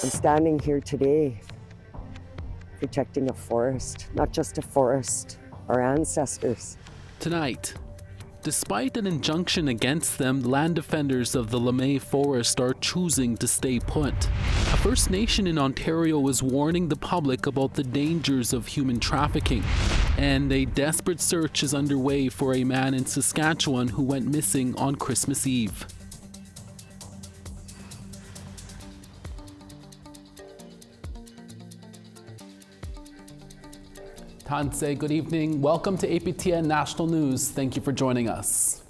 I'm standing here today protecting a forest, not just a forest, our ancestors. Tonight, despite an injunction against them, land defenders of the Lemay Forest are choosing to stay put. A First Nation in Ontario is warning the public about the dangers of human trafficking. And a desperate search is underway for a man in Saskatchewan who went missing on Christmas Eve. Tanse, good evening. Welcome to APTN National News. Thank you for joining us.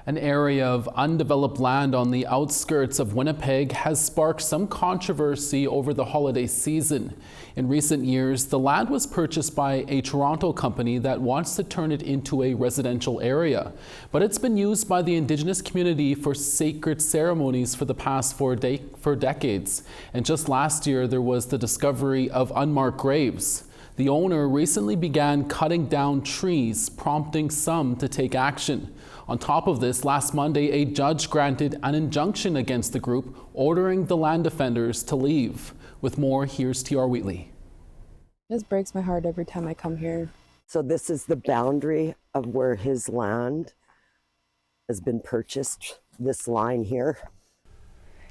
An area of undeveloped land on the outskirts of Winnipeg has sparked some controversy over the holiday season. In recent years, the land was purchased by a Toronto company that wants to turn it into a residential area. But it's been used by the Indigenous community for sacred ceremonies for the past four decades. And just last year, there was the discovery of unmarked graves. The owner recently began cutting down trees, prompting some to take action. On top of this, last Monday, a judge granted an injunction against the group, ordering the land defenders to leave. With more, here's TR Wheatley. This breaks my heart every time I come here. So this is the boundary of where his land has been purchased, this line here.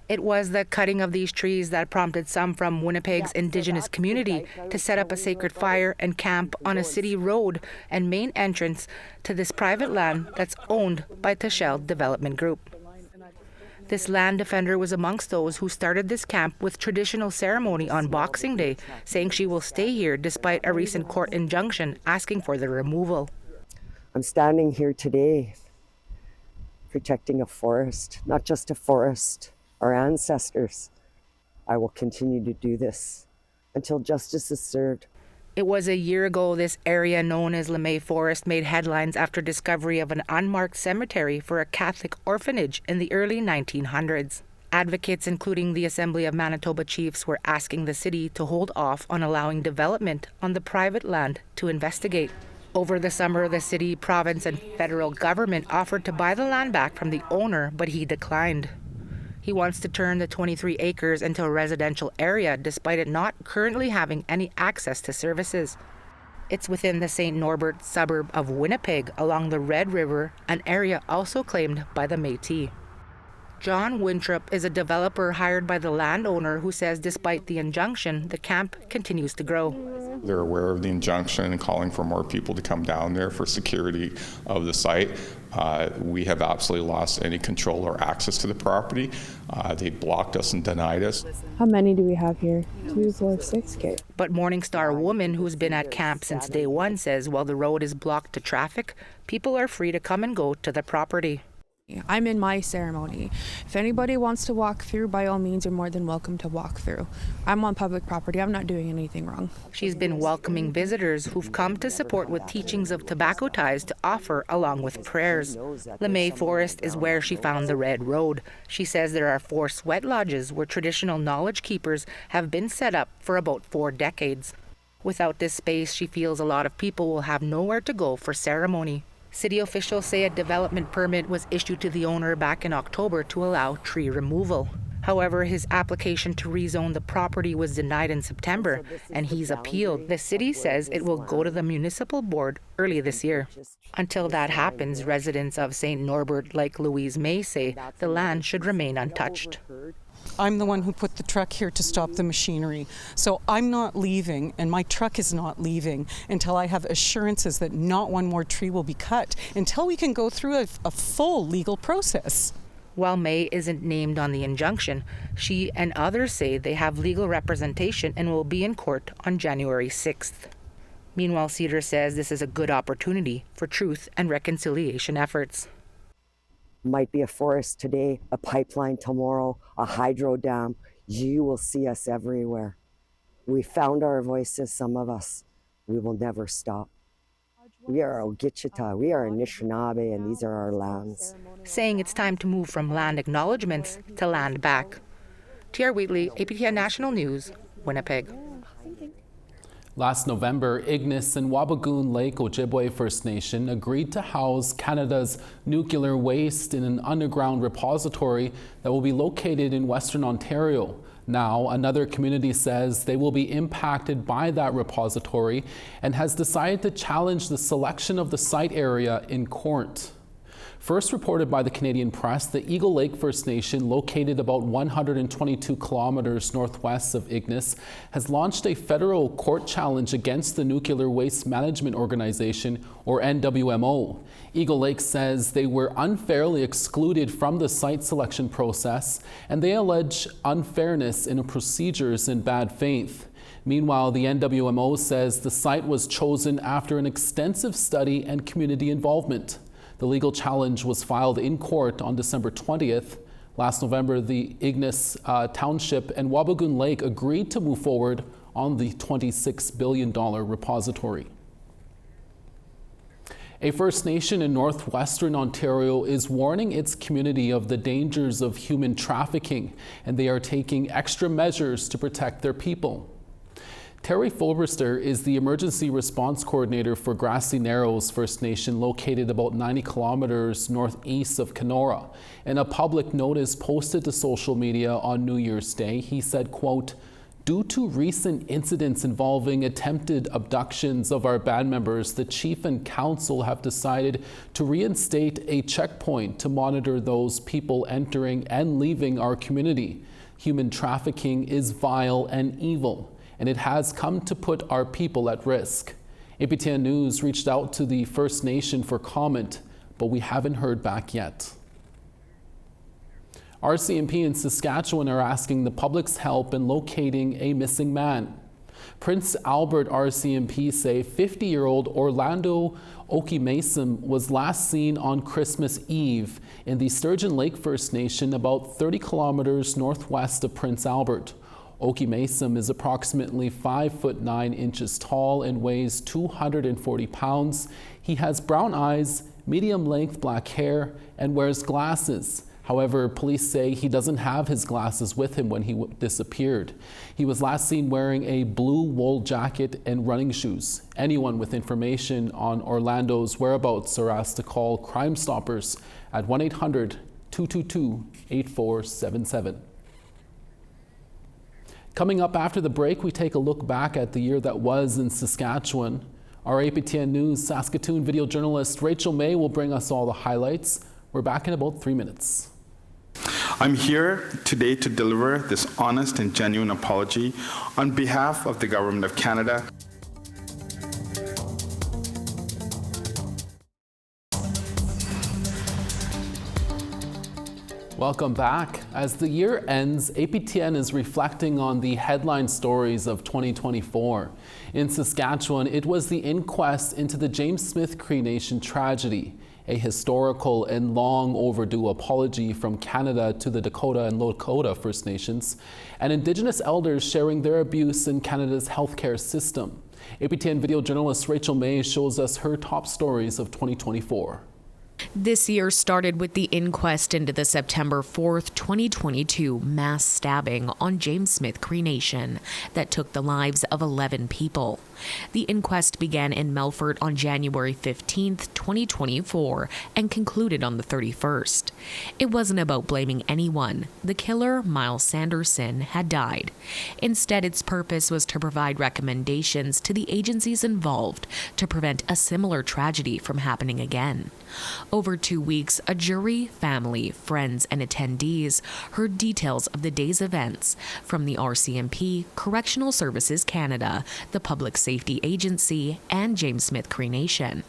It was the cutting of these trees that prompted some from Winnipeg's Indigenous community to set up a sacred fire and camp on a city road and main entrance to this private land that's owned by Tashel Development Group. This land defender was amongst those who started this camp with traditional ceremony on Boxing Day, saying she will stay here despite a recent court injunction asking for the removal. I'm standing here today protecting a forest, not just a forest, our ancestors. I will continue to do this until justice is served. It was a year ago this area known as Lemay Forest made headlines after discovery of an unmarked cemetery for a Catholic orphanage in the early 1900s. Advocates, including the Assembly of Manitoba Chiefs, were asking the city to hold off on allowing development on the private land to investigate. Over the summer, the city, province, and federal government offered to buy the land back from the owner, but he declined. He wants to turn the 23 acres into a residential area despite it not currently having any access to services. It's within the St. Norbert suburb of Winnipeg along the Red River, an area also claimed by the Métis. John Winthrop is a developer hired by the landowner who says despite the injunction, the camp continues to grow. They're aware of the injunction and calling for more people to come down there for security of the site. We have absolutely lost any control or access to the property. They blocked us and denied us. How many do we have here? 2, 4, 6, okay. But Morningstar woman who's been at camp since day one says while the road is blocked to traffic, people are free to come and go to the property. I'm in my ceremony. If anybody wants to walk through, by all means, you're more than welcome to walk through. I'm on public property. I'm not doing anything wrong. She's been welcoming visitors who've come to support with teachings of tobacco ties to offer along with prayers. Lemay Forest is where she found the Red Road. She says there are 4 sweat lodges where traditional knowledge keepers have been set up for about 4 decades. Without this space, she feels a lot of people will have nowhere to go for ceremony. City officials say a development permit was issued to the owner back in October to allow tree removal. However, his application to rezone the property was denied in September, and he's appealed. The city says it will go to the municipal board early this year. Until that happens, residents of St. Norbert, like Louise May, say the land should remain untouched. I'm the one who put the truck here to stop the machinery. So I'm not leaving, and my truck is not leaving until I have assurances that not one more tree will be cut, until we can go through a full legal process. While May isn't named on the injunction, she and others say they have legal representation and will be in court on January 6th. Meanwhile, Cedar says this is a good opportunity for truth and reconciliation efforts. Might be a forest today, a pipeline tomorrow, a hydro dam. You will see us everywhere. We found our voices, some of us. We will never stop. We are Ogichita, we are Anishinaabe, and these are our lands. Saying it's time to move from land acknowledgements to land back. TR Wheatley, APTN National News, Winnipeg. Last November, Ignis and Wabigoon Lake Ojibwe First Nation agreed to house Canada's nuclear waste in an underground repository that will be located in Western Ontario. Now, another community says they will be impacted by that repository and has decided to challenge the selection of the site area in court. First reported by the Canadian Press, the Eagle Lake First Nation, located about 122 kilometers northwest of Ignis, has launched a federal court challenge against the Nuclear Waste Management Organization, or NWMO. Eagle Lake says they were unfairly excluded from the site selection process, and they allege unfairness in procedures and bad faith. Meanwhile, the NWMO says the site was chosen after an extensive study and community involvement. The legal challenge was filed in court on December 20th. Last November, the Ignis Township and Wabigoon Lake agreed to move forward on the $26 billion repository. A First Nation in northwestern Ontario is warning its community of the dangers of human trafficking, and they are taking extra measures to protect their people. Terry Fulbrister is the Emergency Response Coordinator for Grassy Narrows First Nation, located about 90 kilometers northeast of Kenora. In a public notice posted to social media on New Year's Day, he said, quote, "Due to recent incidents involving attempted abductions of our band members, the Chief and Council have decided to reinstate a checkpoint to monitor those people entering and leaving our community. Human trafficking is vile and evil, and it has come to put our people at risk." APTN News reached out to the First Nation for comment, but we haven't heard back yet. RCMP in Saskatchewan are asking the public's help in locating a missing man. Prince Albert RCMP say 50-year-old Orlando Okimason was last seen on Christmas Eve in the Sturgeon Lake First Nation, about 30 kilometers northwest of Prince Albert. Okimason is approximately 5'9" tall and weighs 240 pounds. He has brown eyes, medium-length black hair, and wears glasses. However, police say he doesn't have his glasses with him when he disappeared. He was last seen wearing a blue wool jacket and running shoes. Anyone with information on Orlando's whereabouts are asked to call Crime Stoppers at 1-800-222-8477. Coming up after the break, we take a look back at the year that was in Saskatchewan. Our APTN News Saskatoon video journalist Rachel May will bring us all the highlights. We're back in about 3 minutes. I'm here today to deliver this honest and genuine apology on behalf of the Government of Canada. Welcome back. As the year ends, APTN is reflecting on the headline stories of 2024. In Saskatchewan, it was the inquest into the James Smith Cree Nation tragedy, a historical and long overdue apology from Canada to the Dakota and Lakota First Nations, and Indigenous elders sharing their abuse in Canada's healthcare system. APTN video journalist Rachel May shows us her top stories of 2024. This year started with the inquest into the September 4th, 2022 mass stabbing on James Smith Cree Nation that took the lives of 11 people. The inquest began in Melfort on January 15th, 2024 and concluded on the 31st. It wasn't about blaming anyone. The killer, Miles Sanderson, had died. Instead, its purpose was to provide recommendations to the agencies involved to prevent a similar tragedy from happening again. Over 2 weeks, a jury, family, friends, and attendees heard details of the day's events from the RCMP, Correctional Services Canada, the Public Safety Agency, and James Smith Cree Nation.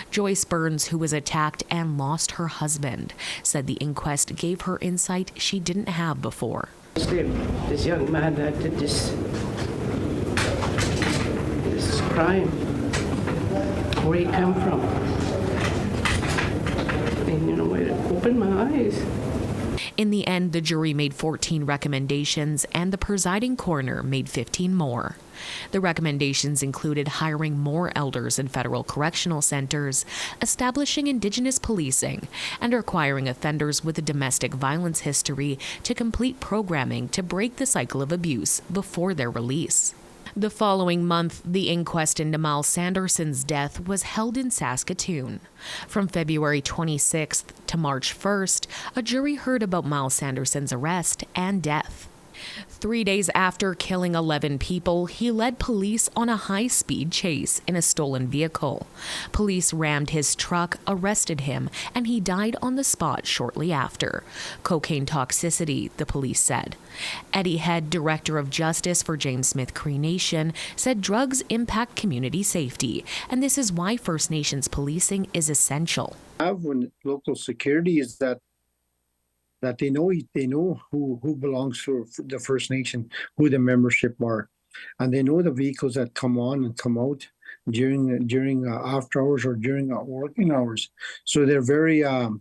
Joyce Burns, who was attacked and lost her husband, said the inquest gave her insight she didn't have before. This young man that did this crime, where he come from. And it opened my eyes. In the end, the jury made 14 recommendations and the presiding coroner made 15 more. The recommendations included hiring more elders in federal correctional centers, establishing Indigenous policing, and requiring offenders with a domestic violence history to complete programming to break the cycle of abuse before their release. The following month, the inquest into Miles Sanderson's death was held in Saskatoon. From February 26th to March 1st, a jury heard about Miles Sanderson's arrest and death. 3 days after killing 11 people, he led police on a high-speed chase in a stolen vehicle. Police rammed his truck, arrested him, and he died on the spot shortly after. Cocaine toxicity, the police said. Eddie Head, Director of Justice for James Smith Cree Nation, said drugs impact community safety, and this is why First Nations policing is essential. When local security is that they know who belongs to the First Nation, who the membership are, and they know the vehicles that come on and come out during after hours or during working hours. So they're very aware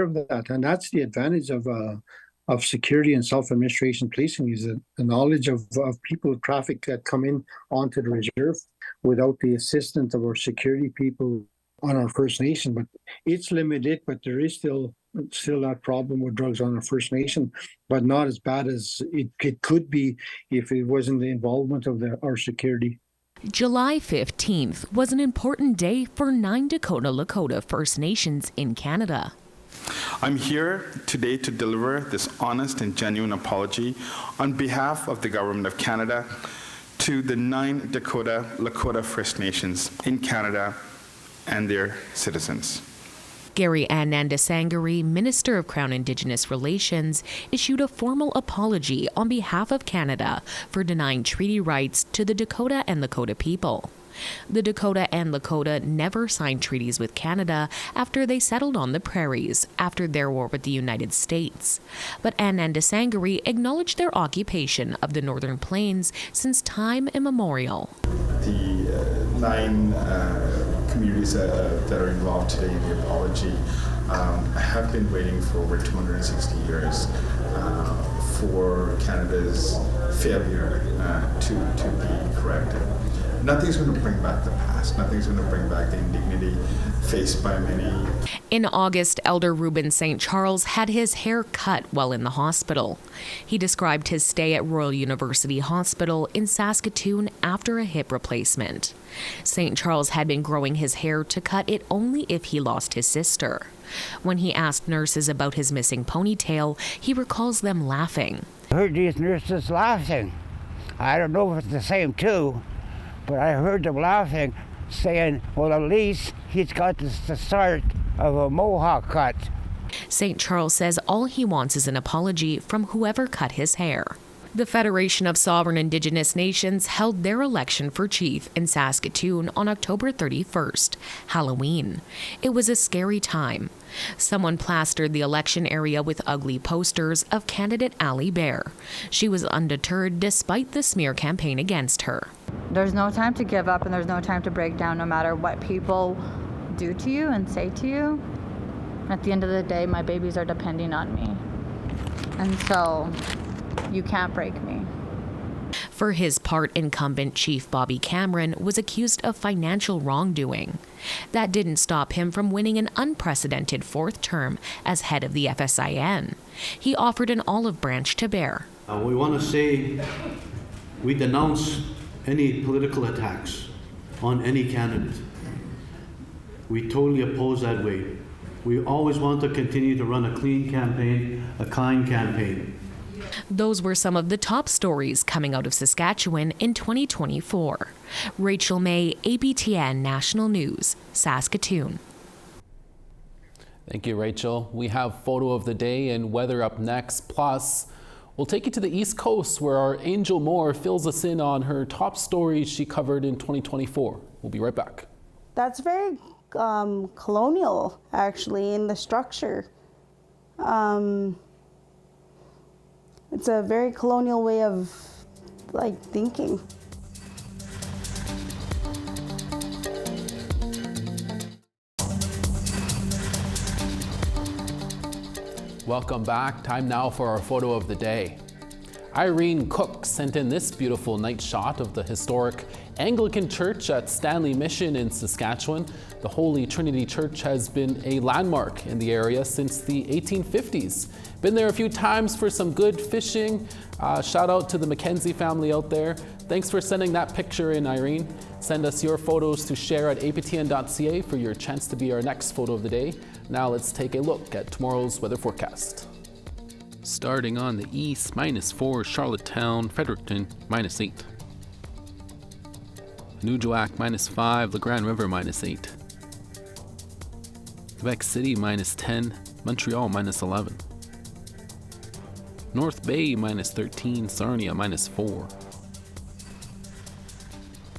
of that, and that's the advantage of security and self-administration policing, is the knowledge of people with traffic that come in onto the reserve without the assistance of our security people on our First Nation. But it's limited, but there is still that problem with drugs on our First Nation, but not as bad as it could be if it wasn't the involvement of our security. July 15th was an important day for 9 Dakota Lakota First Nations in Canada. I'm here today to deliver this honest and genuine apology on behalf of the Government of Canada to the 9 Dakota Lakota First Nations in Canada and their citizens. Gary Anandasangari, Minister of Crown Indigenous Relations, issued a formal apology on behalf of Canada for denying treaty rights to the Dakota and Lakota people. The Dakota and Lakota never signed treaties with Canada after they settled on the prairies after their war with the United States. But Anandasangari acknowledged their occupation of the Northern Plains since time immemorial. The 9 communities that are involved today in the apology have been waiting for over 260 years for Canada's failure to be corrected. Nothing's going to bring back the past. Nothing's going to bring back the indignity faced by many. In August, Elder Reuben St. Charles had his hair cut while in the hospital. He described his stay at Royal University Hospital in Saskatoon after a hip replacement. St. Charles had been growing his hair to cut it only if he lost his sister. When he asked nurses about his missing ponytail, he recalls them laughing. I heard these nurses laughing. I don't know if it's the same too, but I heard them laughing, saying, well, at least he's got the start of a mohawk cut. St. Charles says all he wants is an apology from whoever cut his hair. The Federation of Sovereign Indigenous Nations held their election for chief in Saskatoon on October 31st, Halloween. It was a scary time. Someone plastered the election area with ugly posters of candidate Ali Bear. She was undeterred despite the smear campaign against her. There's no time to give up and there's no time to break down, no matter what people do to you and say to you. At the end of the day, my babies are depending on me. And so you can't break me. For his part, incumbent Chief Bobby Cameron was accused of financial wrongdoing. That didn't stop him from winning an unprecedented 4th term as head of the FSIN. He offered an olive branch to bear. We want to say we denounce any political attacks on any candidate. We totally oppose that way. We always want to continue to run a clean campaign, a kind campaign. Those were some of the top stories coming out of Saskatchewan in 2024. Rachel May, APTN National News, Saskatoon. Thank you, Rachel. We have photo of the day and weather up next. Plus, we'll take you to the East Coast where our Angel Moore fills us in on her top stories she covered in 2024. We'll be right back. That's very colonial, actually, in the structure. It's a very colonial way of thinking. Welcome back. Time now for our photo of the day. Irene Cook sent in this beautiful night shot of the historic Anglican Church at Stanley Mission in Saskatchewan. The Holy Trinity Church has been a landmark in the area since the 1850s. Been there a few times for some good fishing. Shout out to the Mackenzie family out there. Thanks for sending that picture in, Irene. Send us your photos to share at aptn.ca for your chance to be our next photo of the day. Now let's take a look at tomorrow's weather forecast. Starting on the east, -4, Charlottetown, Fredericton, -8. Nuujauak, -5, La Grande River, -8. Quebec City, -10, Montreal, -11. North Bay, -13, Sarnia, -4.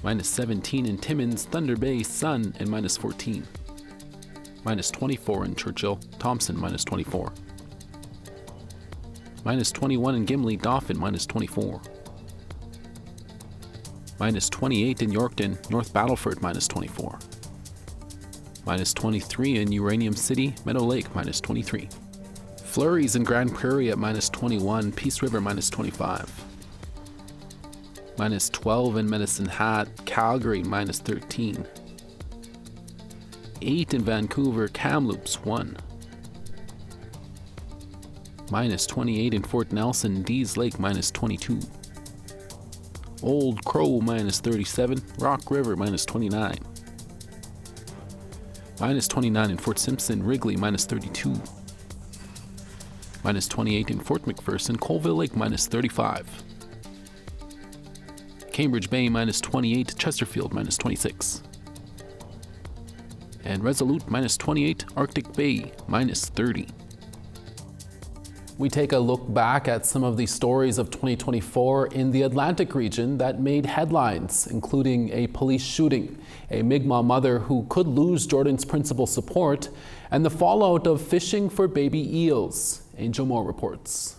-17 in Timmins, Thunder Bay, Sun, and -14. -24 in Churchill, Thompson, -24. -21 in Gimli, Dauphin, -24. -28 in Yorkton, North Battleford, -24. -23 in Uranium City, Meadow Lake, -23. Flurries in Grand Prairie at -21, Peace River, -25. -12 in Medicine Hat, Calgary, -13. 8 in Vancouver, Kamloops, 1. -28 in Fort Nelson, Dees Lake, -22. Old Crow, -37, Rock River, -29. -29 in Fort Simpson, Wrigley, -32. -28 in Fort McPherson, Colville Lake, -35. Cambridge Bay, -28, Chesterfield, -26. And Resolute, -28, Arctic Bay, -30. We take a look back at some of the stories of 2024 in the Atlantic region that made headlines, including a police shooting, a Mi'kmaq mother who could lose Jordan's principal support, and the fallout of fishing for baby eels. Angel Moore reports.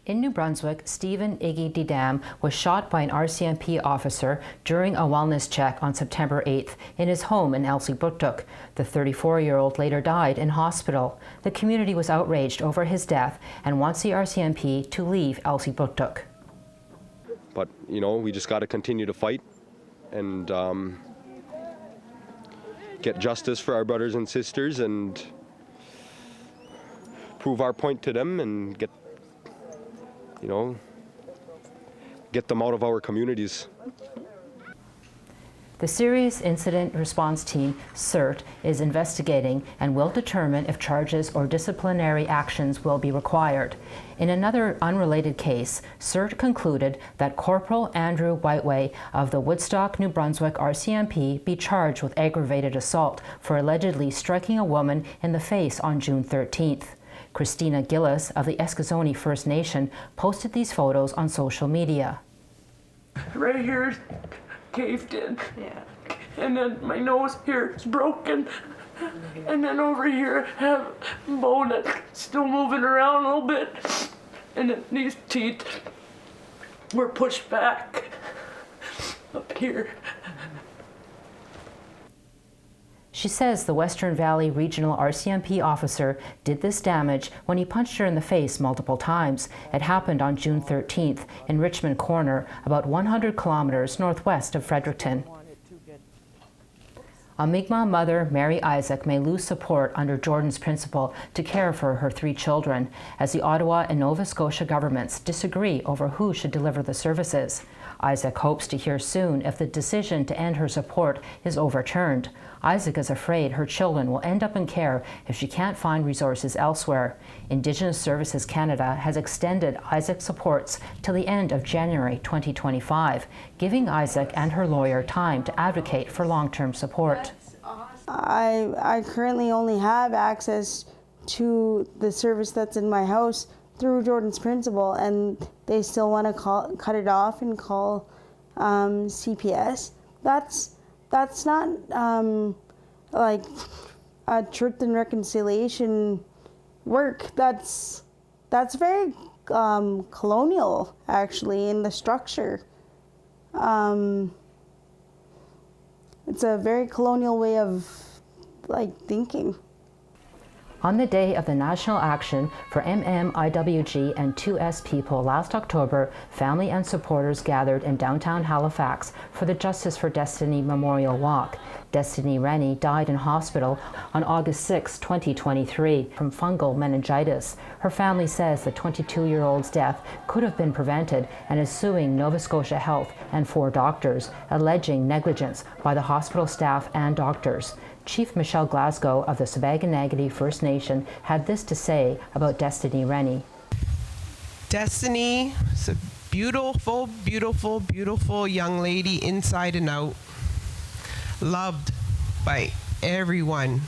In New Brunswick, Stephen Iggy Didam was shot by an RCMP officer during a wellness check on September 8th in his home in Elsipogtog. The 34-year-old later died in hospital. The community was outraged over his death and wants the RCMP to leave Elsipogtog. But, you know, we just got to continue to fight and get justice for our brothers and sisters and prove our point to them and get them out of our communities. The Serious Incident Response Team, CERT, is investigating and will determine if charges or disciplinary actions will be required. In another unrelated case, CERT concluded that Corporal Andrew Whiteway of the Woodstock, New Brunswick RCMP be charged with aggravated assault for allegedly striking a woman in the face on June 13th. Christina Gillis of the Eskasoni First Nation posted these photos on social media. Right here is caved in. Yeah. And then my nose here is broken. And then over here I have a bone that's still moving around a little bit. And then these teeth were pushed back up here. She says the Western Valley Regional RCMP officer did this damage when he punched her in the face multiple times. It happened on June 13th in Richmond Corner, about 100 kilometers northwest of Fredericton. A Mi'kmaq mother, Mary Isaac, may lose support under Jordan's principle to care for her 3 children, as the Ottawa and Nova Scotia governments disagree over who should deliver the services. Isaac hopes to hear soon if the decision to end her support is overturned. Isaac is afraid her children will end up in care if she can't find resources elsewhere. Indigenous Services Canada has extended Isaac's supports till the end of January 2025, giving Isaac and her lawyer time to advocate for long-term support. I currently only have access to the service that's in my house through Jordan's principle, and they still want to cut it off and call CPS. That's not like a truth and reconciliation work. That's very colonial, actually, in the structure. It's a very colonial way of thinking. On the day of the national action for MMIWG and 2S people last October, family and supporters gathered in downtown Halifax for the Justice for Destiny Memorial Walk. Destiny Rennie died in hospital on August 6, 2023, from fungal meningitis. Her family says the 22-year-old's death could have been prevented and is suing Nova Scotia Health and 4 doctors, alleging negligence by the hospital staff and doctors. Chief Michelle Glasgow of the Saskatchewan First Nation had this to say about Destiny Rennie. Destiny is a beautiful, beautiful, beautiful young lady inside and out, loved by everyone.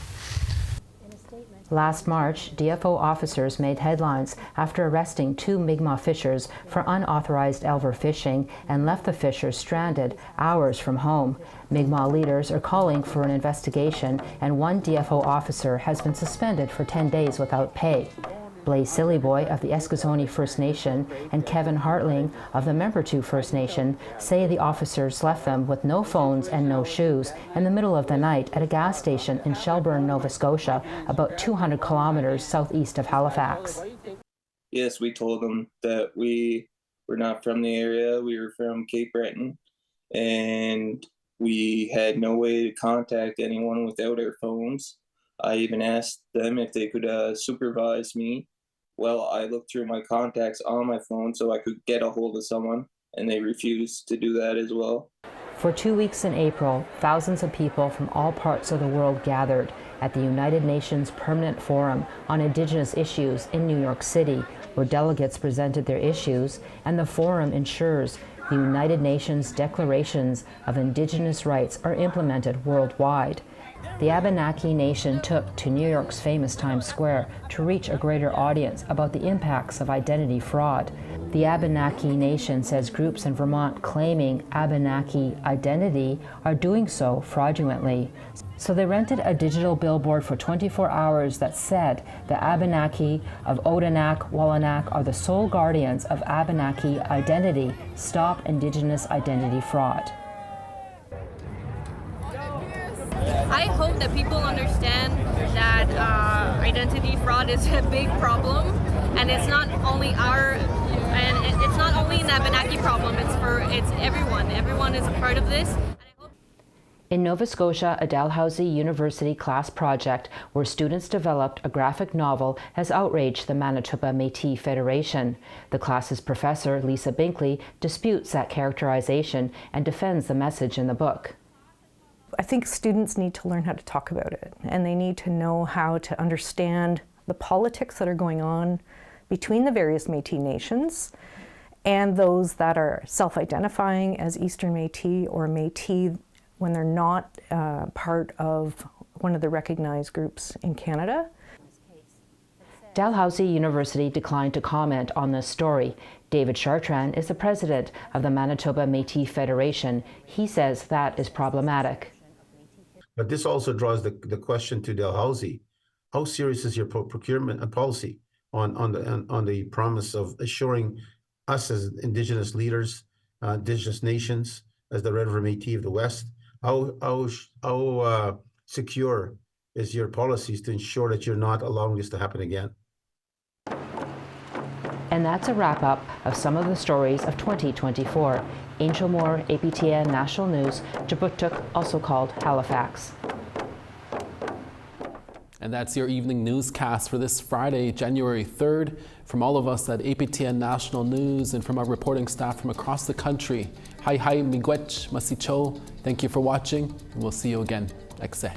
Last March, DFO officers made headlines after arresting 2 Mi'kmaq fishers for unauthorized elver fishing and left the fishers stranded hours from home. Mi'kmaq leaders are calling for an investigation, and 1 DFO officer has been suspended for 10 days without pay. Blaze Sillyboy of the Eskasoni First Nation and Kevin Hartling of the Membertou First Nation say the officers left them with no phones and no shoes in the middle of the night at a gas station in Shelburne, Nova Scotia, about 200 kilometers southeast of Halifax. Yes, we told them that we were not from the area. We were from Cape Breton, and we had no way to contact anyone without our phones. I even asked them if they could supervise me. Well, I looked through my contacts on my phone so I could get a hold of someone, and they refused to do that as well. For 2 weeks in April, thousands of people from all parts of the world gathered at the United Nations Permanent Forum on Indigenous Issues in New York City, where delegates presented their issues, and the forum ensures the United Nations declarations of Indigenous rights are implemented worldwide. The Abenaki Nation took to New York's famous Times Square to reach a greater audience about the impacts of identity fraud. The Abenaki Nation says groups in Vermont claiming Abenaki identity are doing so fraudulently. So they rented a digital billboard for 24 hours that said the Abenaki of Odanak, Wallanak are the sole guardians of Abenaki identity. Stop Indigenous identity fraud. I hope that people understand that identity fraud is a big problem, and it's not only it's not only an Abenaki problem. It's everyone. Everyone is a part of this. In Nova Scotia, a Dalhousie University class project where students developed a graphic novel has outraged the Manitoba Métis Federation. The class's professor, Lisa Binkley, disputes that characterization and defends the message in the book. I think students need to learn how to talk about it, and they need to know how to understand the politics that are going on between the various Métis nations and those that are self-identifying as Eastern Métis or Métis when they're not part of one of the recognized groups in Canada. Dalhousie University declined to comment on this story. David Chartrand is the president of the Manitoba Métis Federation. He says that is problematic. But this also draws the question to Dalhousie. How serious is your procurement and policy on the promise of assuring us as Indigenous leaders, Indigenous nations, as the Red River Métis of the West, how secure is your policies to ensure that you're not allowing this to happen again? And that's a wrap-up of some of the stories of 2024. Angel Moore, APTN National News, Jabuttuk, also called Halifax. And that's your evening newscast for this Friday, January 3rd. From all of us at APTN National News and from our reporting staff from across the country, hi miigwech, masicho. Thank you for watching, and we'll see you again. Ekse.